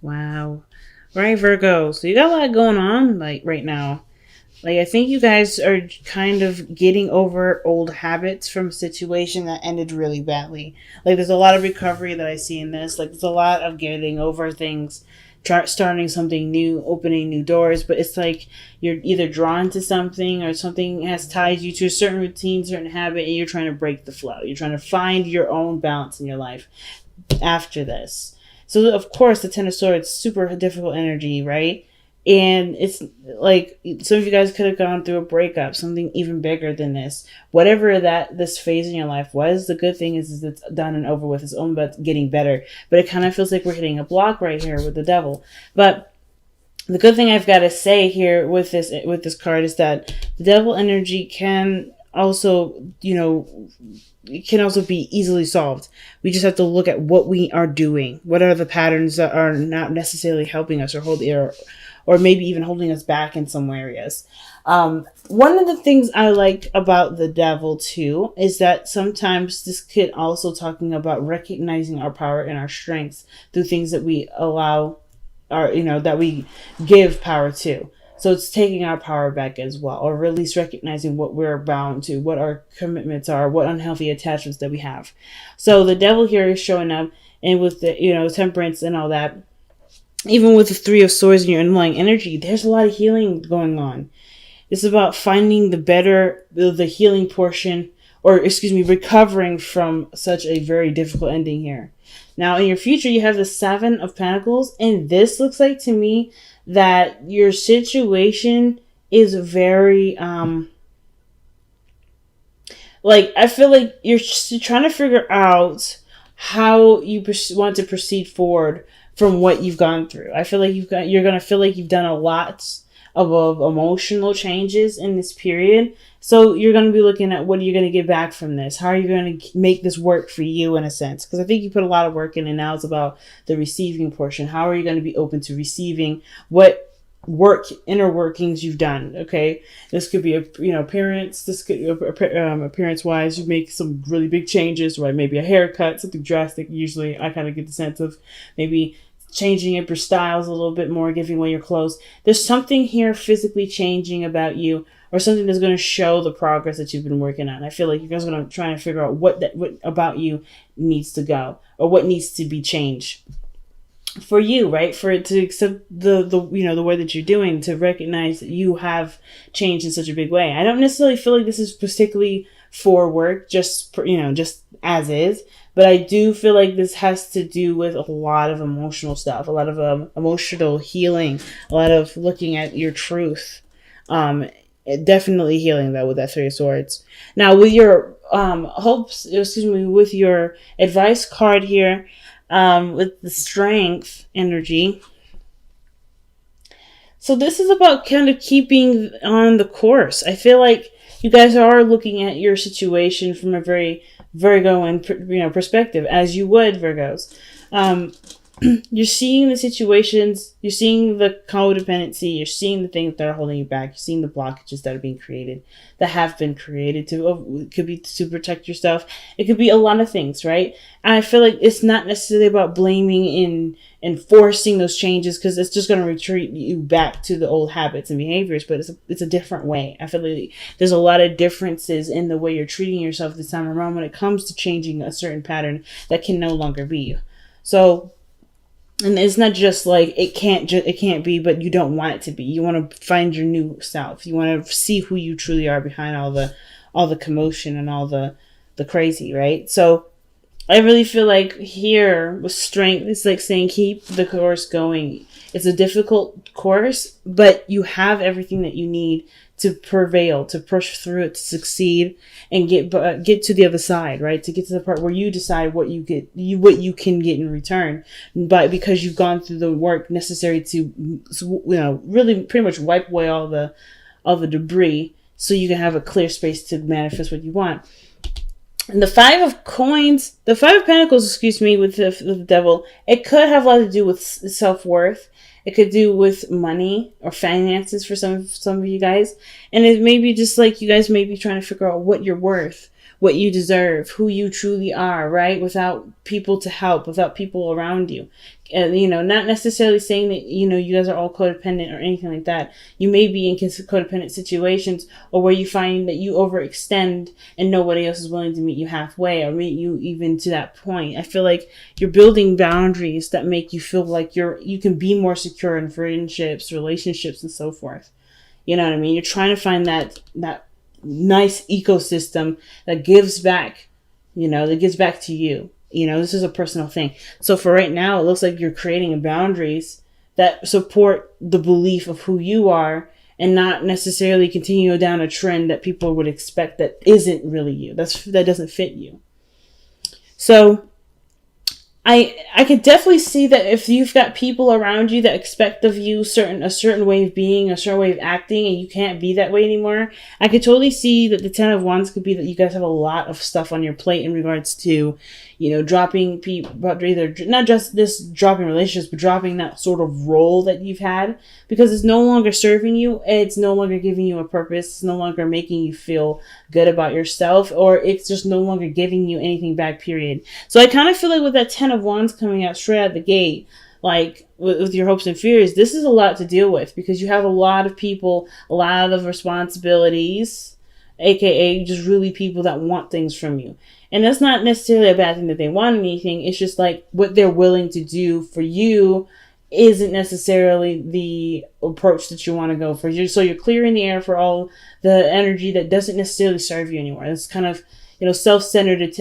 Wow. Right, Virgo. So you got a lot going on like right now. Like I think you guys are kind of getting over old habits from a situation that ended really badly. Like there's a lot of recovery that I see in this. Like there's a lot of getting over things, starting something new, opening new doors. But it's like you're either drawn to something or something has tied you to a certain routine, certain habit, and you're trying to break the flow. You're trying to find your own balance in your life after this. So of course the Ten of Swords, super difficult energy, right? And it's like some of you guys could have gone through a breakup, something even bigger than this. Whatever that this phase in your life was, the good thing is it's done and over with. It's only about getting better. But it kind of feels like we're hitting a block right here with the devil. But the good thing I've got to say here with this card is that the devil energy can also, it can also be easily solved. We just have to look at what we are doing. What are the patterns that are not necessarily helping us or maybe even holding us back in some areas. One of the things I like about the devil too is that sometimes this could also talking about recognizing our power and our strengths through things that we allow that we give power to. So it's taking our power back as well, or at least recognizing what we're bound to, what our commitments are, what unhealthy attachments that we have. So the devil here is showing up, and with the temperance and all that, even with the Three of Swords in your underlying energy, there's a lot of healing going on. It's about finding the healing portion, or excuse me, recovering from such a very difficult ending here. Now, in your future, you have the Seven of Pentacles, and this looks like to me that your situation is very, I feel like you're trying to figure out how you want to proceed forward from what you've gone through. I feel like you're going to feel like you've done a lot of emotional changes in this period. So you're going to be looking at what are you going to get back from this? How are you going to make this work for you in a sense? Because I think you put a lot of work in, and now it's about the receiving portion. How are you going to be open to receiving what inner workings you've done? Okay, this could be appearance. This could appearance wise, you make some really big changes, right? Maybe a haircut, something drastic. Usually I kind of get the sense of maybe changing up your styles a little bit more, giving away your clothes. There's something here physically changing about you, or something that's going to show the progress that you've been working on. I feel like you guys are going to try and figure out what about you needs to go, or what needs to be changed for you, right? For it to accept the way that you're doing, to recognize that you have changed in such a big way. I don't necessarily feel like this is particularly for work, just as is. But I do feel like this has to do with a lot of emotional stuff, a lot of emotional healing, a lot of looking at your truth. Definitely healing though with that Three of Swords. Now with your with your advice card here, with the Strength energy. So this is about kind of keeping on the course. I feel like you guys are looking at your situation from a very Virgo and perspective, as you would, Virgos. You're seeing the situations, you're seeing the codependency, you're seeing the things that are holding you back, you're seeing the blockages that are being created, that have been created it could be to protect yourself. It could be a lot of things, right? And I feel like it's not necessarily about blaming and forcing those changes, because it's just going to retreat you back to the old habits and behaviors, but it's a different way. I feel like there's a lot of differences in the way you're treating yourself this time around when it comes to changing a certain pattern that can no longer be you. So, and it's not just like it can't be, but you don't want it to be. You want to find your new self. You want to see who you truly are behind all the commotion and all the crazy, right? So I really feel like here with Strength, it's like saying keep the course going. It's a difficult course, but you have everything that you need to prevail, to push through it, to succeed, and get to the other side, right? To get to the part where you decide what you can get in return, but because you've gone through the work necessary to, really pretty much wipe away all the debris, so you can have a clear space to manifest what you want. And the Five of Pentacles, excuse me, with the devil, it could have a lot to do with self-worth. It could do with money or finances for some of you guys. And it may be just like you guys may be trying to figure out what you're worth, what you deserve, who you truly are, right? Without people to help, without people around you. you know, not necessarily saying that, you know, you guys are all codependent or anything like that. You may be in codependent situations, or where you find that you overextend and nobody else is willing to meet you halfway or meet you even to that point. I feel like you're building boundaries that make you feel like you can be more secure in friendships, relationships, and so forth. You know what I mean? You're trying to find that nice ecosystem that gives back, you know, that gives back to you. You know, this is a personal thing. So for right now, it looks like you're creating boundaries that support the belief of who you are, and not necessarily continue down a trend that people would expect that isn't really you. That doesn't fit you. So I could definitely see that if you've got people around you that expect of you a certain way of being, a certain way of acting, and you can't be that way anymore, I could totally see that the 10 of Wands could be that you guys have a lot of stuff on your plate in regards to, you know, dropping people, either not just this dropping relationships, but dropping that sort of role that you've had, because it's no longer serving you. It's no longer giving you a purpose. It's no longer making you feel good about yourself, or it's just no longer giving you anything back, period. So I kind of feel like with that 10 of Wands coming out straight out the gate, like with your hopes and fears, this is a lot to deal with, because you have a lot of people, a lot of responsibilities, aka just really people that want things from you. And that's not necessarily a bad thing that they want anything. It's just like what they're willing to do for you isn't necessarily the approach that you want to go for. So you're clearing the air for all the energy that doesn't necessarily serve you anymore. It's kind of, you know, self-centered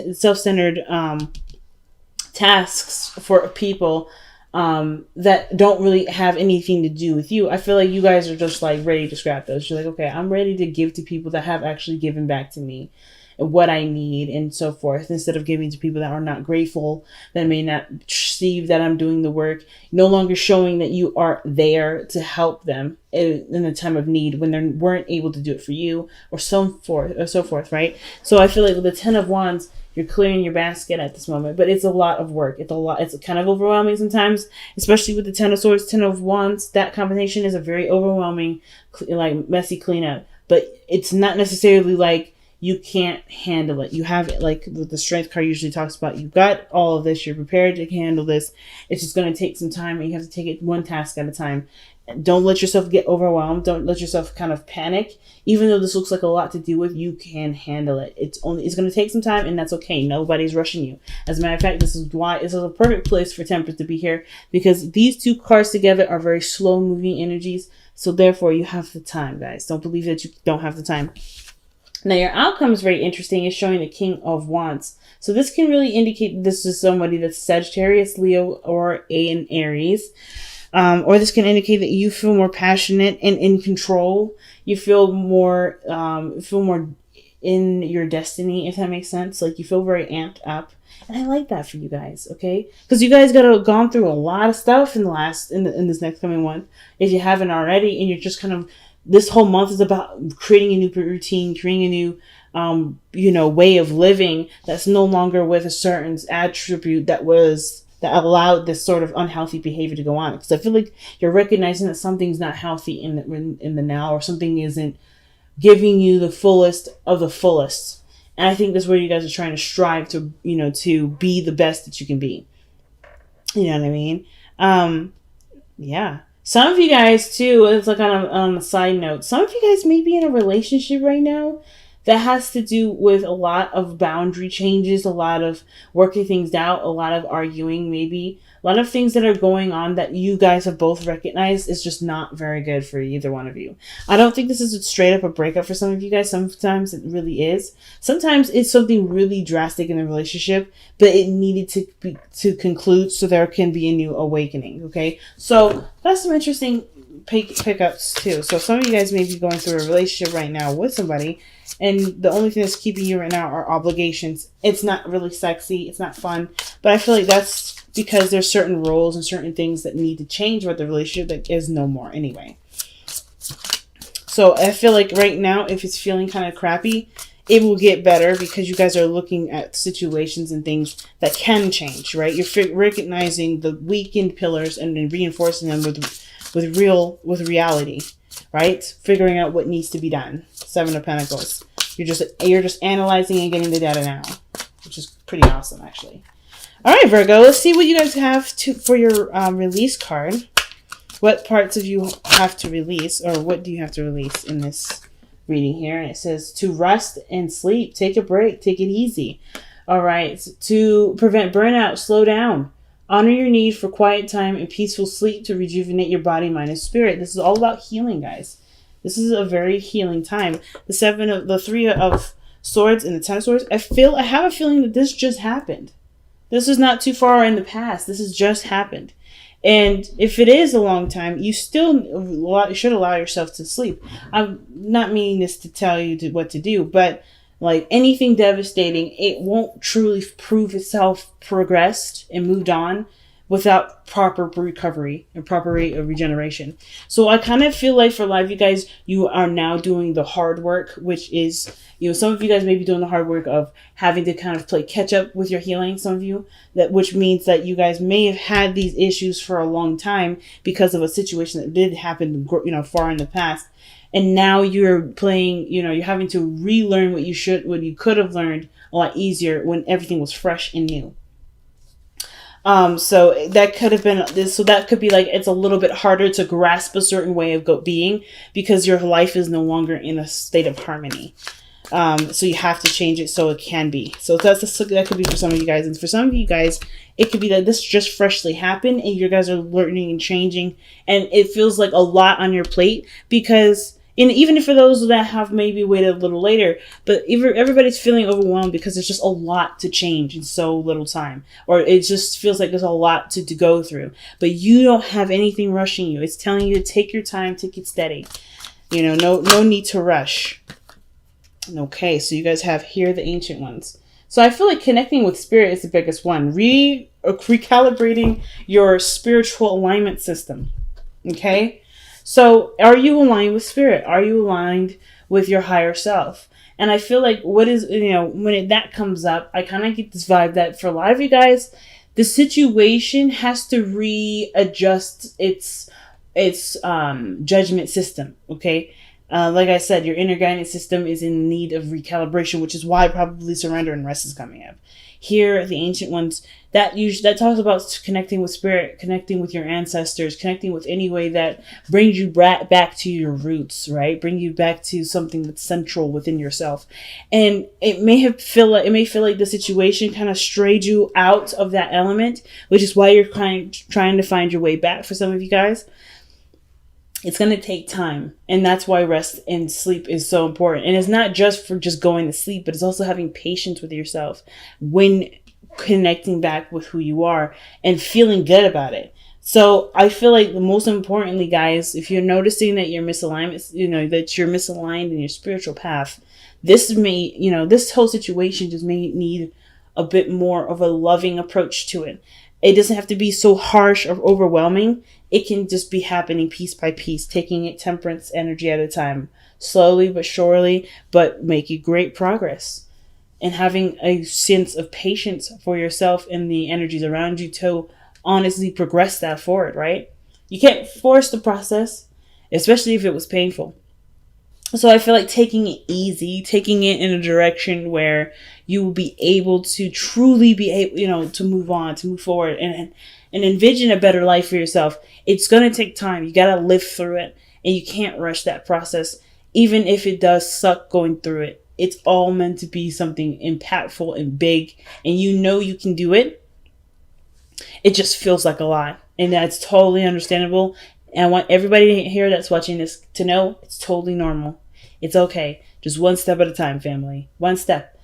tasks for people that don't really have anything to do with you. I feel like you guys are just like ready to scrap those. You're like, okay, I'm ready to give to people that have actually given back to me what I need and so forth, instead of giving to people that are not grateful, that may not perceive that I'm doing the work, no longer showing that you are there to help them in a time of need when they weren't able to do it for you, or so forth, right? So I feel like with the 10 of Wands, you're clearing your basket at this moment, but it's a lot of work. It's kind of overwhelming sometimes, especially with the 10 of Swords, 10 of Wands. That combination is a very overwhelming, like messy cleanup, but it's not necessarily like you can't handle it. You have it, like the Strength card usually talks about. You've got all of this. You're prepared to handle this. It's just going to take some time, and you have to take it one task at a time. Don't let yourself get overwhelmed. Don't let yourself kind of panic. Even though this looks like a lot to deal with, you can handle it. It's going to take some time, and that's okay. Nobody's rushing you. As a matter of fact, this is a perfect place for Temperance to be here, because these two cards together are very slow moving energies. So therefore, you have the time, guys. Don't believe that you don't have the time. Now, your outcome is very interesting. It's showing the King of Wands. So this can really indicate this is somebody that's Sagittarius, Leo, or an Aries. Or this can indicate that you feel more passionate and in control. You feel more in your destiny, if that makes sense. Like you feel very amped up. And I like that for you guys, okay? Because you guys gone through a lot of stuff in this next coming month, if you haven't already, and you're just kind of, this whole month is about creating a new routine, creating a new, way of living that's no longer with a certain attribute that allowed this sort of unhealthy behavior to go on. Because I feel like you're recognizing that something's not healthy in the now, or something isn't giving you the fullest of the fullest. And I think that's where you guys are trying to strive to, to be the best that you can be. You know what I mean? Yeah. Some of you guys, too, it's like on a side note, some of you guys may be in a relationship right now that has to do with a lot of boundary changes, a lot of working things out, a lot of arguing, maybe a lot of things that are going on that you guys have both recognized is just not very good for either one of you. I don't think this is straight up a breakup for some of you guys. Sometimes it really is. Sometimes it's something really drastic in the relationship, but it needed to conclude so there can be a new awakening. Okay, so that's some interesting pickups too. So some of you guys may be going through a relationship right now with somebody, and the only thing that's keeping you right now are obligations. It's not really sexy. It's not fun. But I feel like that's because there's certain roles and certain things that need to change about the relationship that is no more anyway. So I feel like right now, if it's feeling kind of crappy, it will get better because you guys are looking at situations and things that can change, right? You're recognizing the weakened pillars and then reinforcing them with reality, right? Figuring out what needs to be done. 7 of Pentacles. You're just analyzing and getting the data now, which is pretty awesome, actually. All right, Virgo, let's see what you guys have for your release card. What parts of you have to release, or what do you have to release in this reading here? And it says to rest and sleep, take a break, take it easy. All right, to prevent burnout, slow down. Honor your need for quiet time and peaceful sleep to rejuvenate your body, mind, and spirit. This is all about healing, guys. This is a very healing time. The three of swords and the 10 of swords. I have a feeling that this just happened. This is not too far in the past. This has just happened. And if it is a long time, you still should allow yourself to sleep. I'm not meaning this to tell you what to do, but like anything devastating, it won't truly prove itself progressed and moved on without proper recovery and proper regeneration. So I kind of feel like for a lot of you guys, you are now doing the hard work, which is, some of you guys may be doing the hard work of having to kind of play catch up with your healing. Some of you, which means that you guys may have had these issues for a long time because of a situation that did happen, far in the past. And now you're playing, you're having to relearn what you could have learned a lot easier when everything was fresh and new. So that could have been this. So that could be like, it's a little bit harder to grasp a certain way of being because your life is no longer in a state of harmony. So you have to change it so it can be. So that could be for some of you guys. And for some of you guys, it could be that this just freshly happened and you guys are learning and changing. And it feels like a lot on your plate because... And even for those that have maybe waited a little later, but everybody's feeling overwhelmed because there's just a lot to change in so little time. Or it just feels like there's a lot to go through. But you don't have anything rushing you. It's telling you to take your time, take it steady. No need to rush. Okay, so you guys have here the ancient ones. So I feel like connecting with spirit is the biggest one. Recalibrating your spiritual alignment system. Okay? So are you aligned with spirit? Are you aligned with your higher self? And I feel like when that comes up, I kind of get this vibe that for a lot of you guys, the situation has to readjust its judgment system. Okay. Like I said, your inner guidance system is in need of recalibration, which is why probably surrender and rest is coming up. Here, the ancient ones, that talks about connecting with spirit, connecting with your ancestors, connecting with any way that brings you back to your roots, right? Bring you back to something that's central within yourself. And it may feel like the situation kind of strayed you out of that element, which is why you're trying to find your way back for some of you guys. It's going to take time. And that's why rest and sleep is so important. And it's not just for just going to sleep, but it's also having patience with yourself when connecting back with who you are and feeling good about it. So I feel like the most importantly, guys, if you're noticing that you're misalignment, that you're misaligned in your spiritual path, this whole situation just may need a bit more of a loving approach to it. It doesn't have to be so harsh or overwhelming. It can just be happening piece by piece, taking it temperance energy at a time, slowly but surely, but making great progress and having a sense of patience for yourself and the energies around you to honestly progress that forward, right? You can't force the process, especially if it was painful. So I feel like taking it easy, taking it in a direction where you will be able to truly be able, to move on, to move forward and envision a better life for yourself. It's going to take time. You got to live through it and you can't rush that process. Even if it does suck going through it, it's all meant to be something impactful and big and you can do it. It just feels like a lot and that's totally understandable. And I want everybody here that's watching this to know it's totally normal. It's okay. Just one step at a time, family. One step.